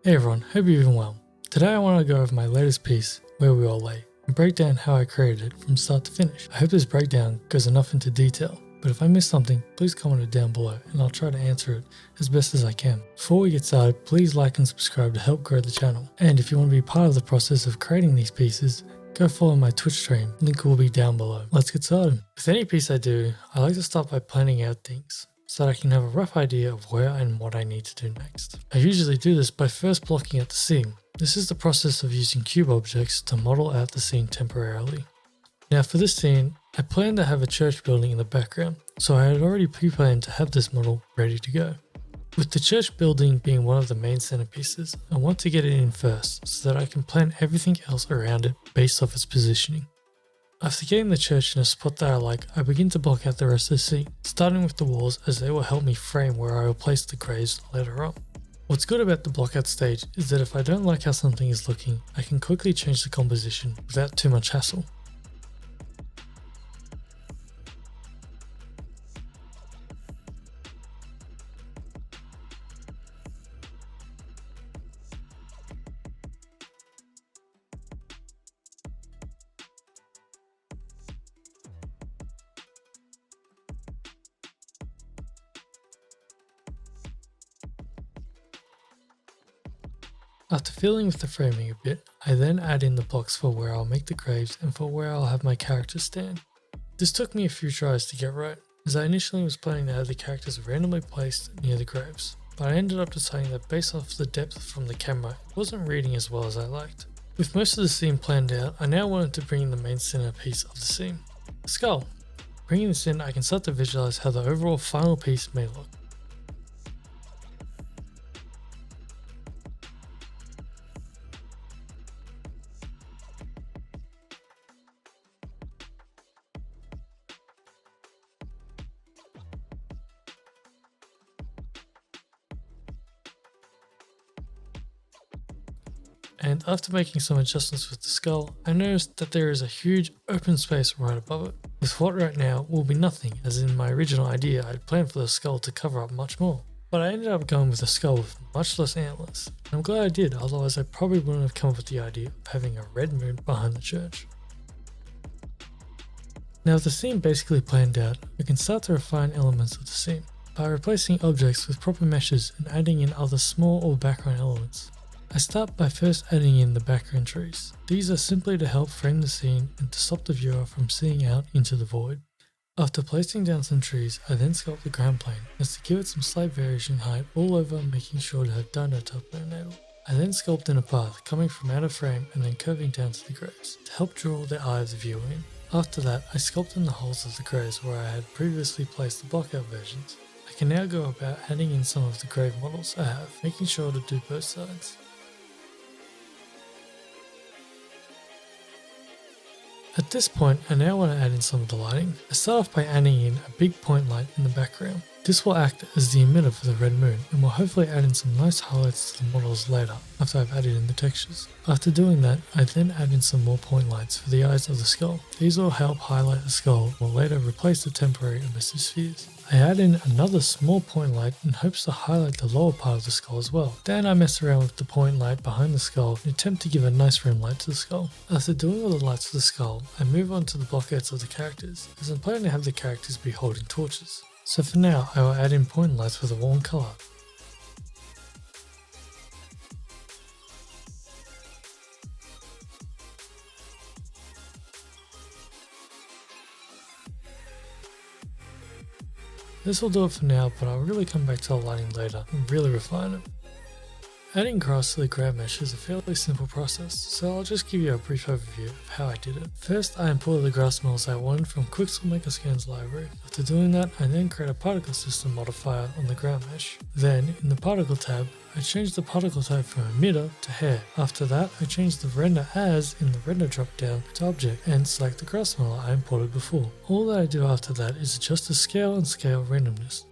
Hey everyone, hope you're doing well. Today I want to go over my latest piece, Where We All Lay, and break down how I created it from start to finish. I hope this breakdown goes enough into detail, but if I miss something, please comment it down below and I'll try to answer it as best as I can. Before we get started, please like and subscribe to help grow the channel. And if you want to be part of the process of creating these pieces, go follow my Twitch stream, link will be down below. Let's get started. With any piece I do, I like to start by planning out things, so that I can have a rough idea of where and what I need to do next. I usually do this by first blocking out the scene. This is the process of using cube objects to model out the scene temporarily. Now for this scene, I plan to have a church building in the background, so I had already pre-planned to have this model ready to go. With the church building being one of the main centerpieces, I want to get it in first so that I can plan everything else around it based off its positioning. After getting the church in a spot that I like, I begin to block out the rest of the scene, starting with the walls as they will help me frame where I will place the graves later on. What's good about the blockout stage is that if I don't like how something is looking, I can quickly change the composition without too much hassle. After fiddling with the framing a bit, I then add in the blocks for where I'll make the graves and for where I'll have my characters stand. This took me a few tries to get right, as I initially was planning to have the characters randomly placed near the graves, but I ended up deciding that based off the depth from the camera, it wasn't reading as well as I liked. With most of the scene planned out, I now wanted to bring in the main centerpiece of the scene, the skull. Bringing this in, I can start to visualize how the overall final piece may look. And after making some adjustments with the skull, I noticed that there is a huge open space right above it, with what right now will be nothing, as in my original idea I had planned for the skull to cover up much more. But I ended up going with a skull with much less antlers, and I'm glad I did, otherwise I probably wouldn't have come up with the idea of having a red moon behind the church. Now with the scene basically planned out, we can start to refine elements of the scene, by replacing objects with proper meshes and adding in other small or background elements. I start by first adding in the background trees. These are simply to help frame the scene and to stop the viewer from seeing out into the void. After placing down some trees, I then sculpt the ground plane as to give it some slight variation in height all over, making sure to have dino type enable. I then sculpt in a path coming from out of frame and then curving down to the graves to help draw the eye of the viewer in. After that, I sculpt in the holes of the graves where I had previously placed the blockout versions. I can now go about adding in some of the grave models I have, making sure to do both sides. At this point, I now want to add in some of the lighting. I start off by adding in a big point light in the background. This will act as the emitter for the red moon and will hopefully add in some nice highlights to the models later after I've added in the textures. After doing that, I then add in some more point lights for the eyes of the skull. These will help highlight the skull and will later replace the temporary emissive spheres. I add in another small point light in hopes to highlight the lower part of the skull as well. Then I mess around with the point light behind the skull in an attempt to give a nice rim light to the skull. After doing all the lights for the skull, I move on to the blockouts of the characters, as I'm planning to have the characters be holding torches. So for now, I will add in point lights with a warm colour. This will do it for now, but I'll really come back to the lighting later and really refine it. Adding grass to the ground mesh is a fairly simple process, so I'll just give you a brief overview of how I did it. First, I imported the grass models I wanted from Quixel Makerscan's library. After doing that, I then create a particle system modifier on the ground mesh. Then, in the particle tab, I changed the particle type from emitter to hair. After that, I changed the render as in the render dropdown to object and select the grass model I imported before. All that I do after that is adjust the scale and scale randomness.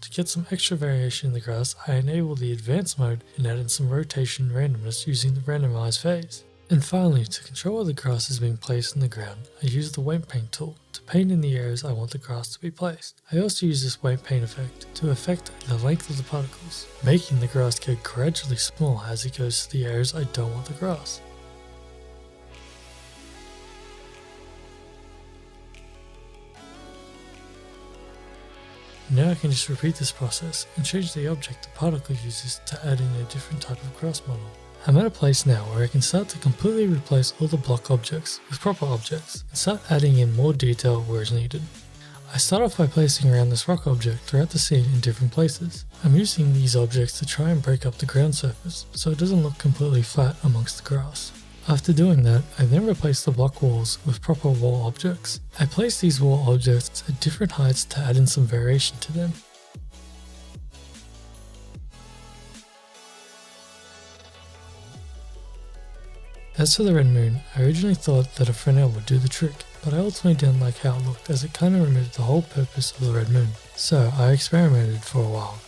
To get some extra variation in the grass, I enable the advanced mode and add in some rotation randomness using the randomize phase. And finally, to control where the grass is being placed in the ground, I use the weight paint tool to paint in the areas I want the grass to be placed. I also use this weight paint effect to affect the length of the particles, making the grass get gradually smaller as it goes to the areas I don't want the grass. Now I can just repeat this process and change the object the particle uses to add in a different type of grass model. I'm at a place now where I can start to completely replace all the block objects with proper objects and start adding in more detail where it's needed. I start off by placing around this rock object throughout the scene in different places. I'm using these objects to try and break up the ground surface so it doesn't look completely flat amongst the grass. After doing that, I then replace the block walls with proper wall objects. I place these wall objects at different heights to add in some variation to them. As for the red moon, I originally thought that a Fresnel would do the trick, but I ultimately didn't like how it looked as it kinda removed the whole purpose of the red moon, so I experimented for a while.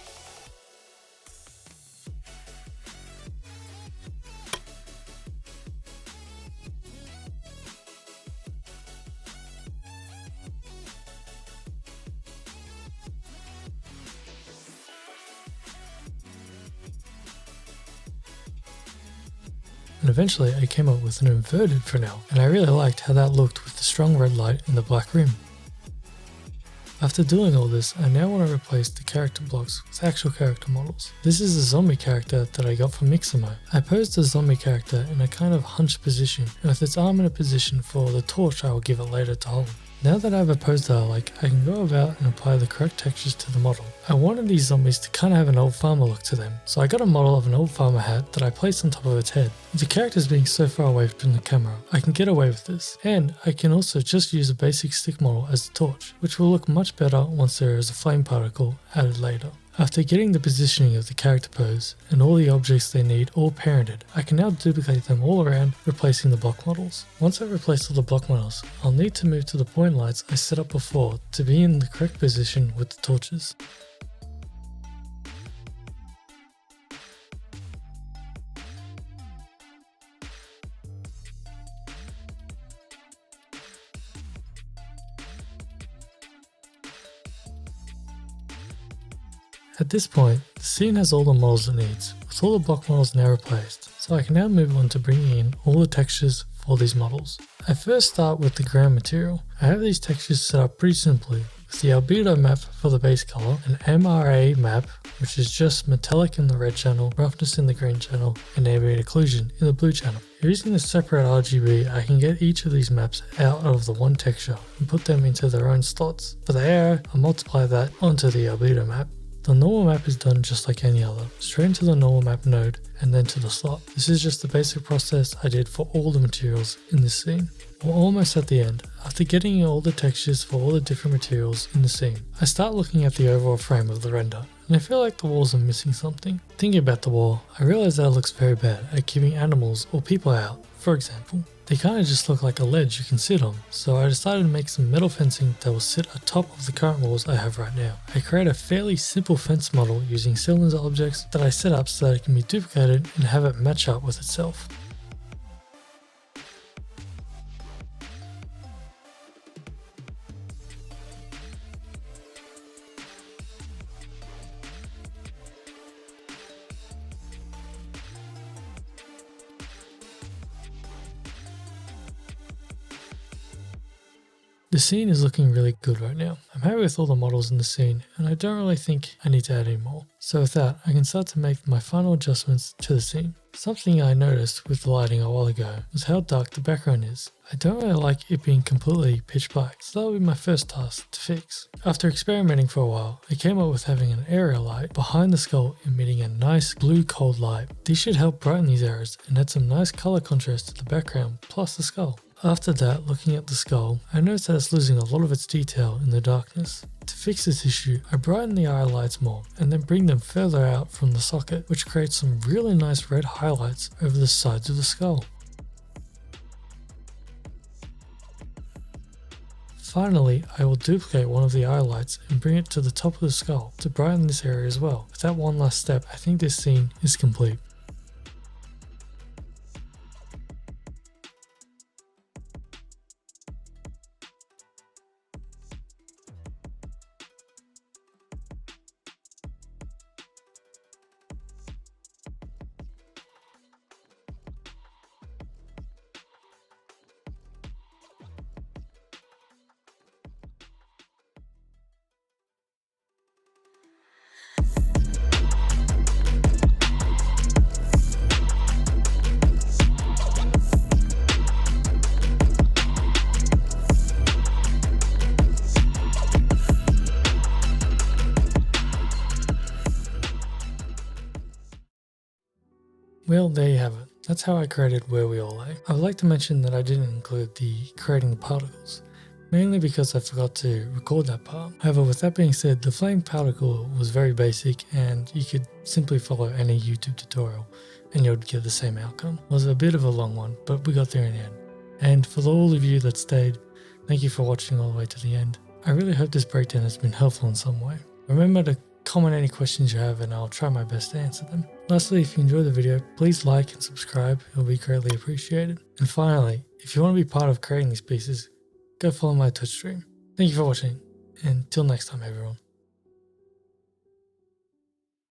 And eventually I came up with an inverted Fresnel, and I really liked how that looked with the strong red light and the black rim. After doing all this, I now want to replace the character blocks with actual character models. This is a zombie character that I got from Mixamo. I posed the zombie character in a kind of hunched position, and with its arm in a position for the torch I will give it later to hold. Now that I have a pose that I like, I can go about and apply the correct textures to the model. I wanted these zombies to kind of have an old farmer look to them, so I got a model of an old farmer hat that I placed on top of its head. With the characters being so far away from the camera, I can get away with this, and I can also just use a basic stick model as the torch, which will look much better once there is a flame particle added later. After getting the positioning of the character pose and all the objects they need all parented, I can now duplicate them all around, replacing the block models. Once I've replaced all the block models, I'll need to move to the point lights I set up before to be in the correct position with the torches. At this point, the scene has all the models it needs, with all the block models now replaced, so I can now move on to bringing in all the textures for these models. I first start with the ground material. I have these textures set up pretty simply, with the albedo map for the base color, an MRA map, which is just metallic in the red channel, roughness in the green channel, and ambient occlusion in the blue channel. Using the separate RGB, I can get each of these maps out of the one texture and put them into their own slots. For the arrow, I multiply that onto the albedo map. The normal map is done just like any other, straight into the normal map node and then to the slot. This is just the basic process I did for all the materials in this scene. We're almost at the end. After getting all the textures for all the different materials in the scene, I start looking at the overall frame of the render, and I feel like the walls are missing something. Thinking about the wall, I realize that it looks very bad at keeping animals or people out, for example. They kind of just look like a ledge you can sit on, so I decided to make some metal fencing that will sit atop of the current walls I have right now. I create a fairly simple fence model using cylinder objects that I set up so that it can be duplicated and have it match up with itself. The scene is looking really good right now. I'm happy with all the models in the scene, and I don't really think I need to add any more. So with that, I can start to make my final adjustments to the scene. Something I noticed with the lighting a while ago was how dark the background is. I don't really like it being completely pitch black, so that will be my first task to fix. After experimenting for a while, I came up with having an area light behind the skull emitting a nice blue cold light. These should help brighten these areas and add some nice color contrast to the background plus the skull. After that, looking at the skull, I noticed that it's losing a lot of its detail in the darkness. To fix this issue, I brighten the eye lights more and then bring them further out from the socket, which creates some really nice red highlights over the sides of the skull. Finally, I will duplicate one of the eye lights and bring it to the top of the skull to brighten this area as well. With that one last step, I think this scene is complete. Well, there you have it. That's how I created Where We All Lay. I would like to mention that I didn't include the creating the particles, mainly because I forgot to record that part. However, with that being said, the flame particle was very basic and you could simply follow any YouTube tutorial and you would get the same outcome. It was a bit of a long one, but we got there in the end. And for all of you that stayed, thank you for watching all the way to the end. I really hope this breakdown has been helpful in some way. Remember to comment any questions you have and I'll try my best to answer them. Lastly, if you enjoyed the video, please like and subscribe, it will be greatly appreciated. And finally, if you want to be part of creating these pieces, go follow my Twitch stream. Thank you for watching, and till next time everyone.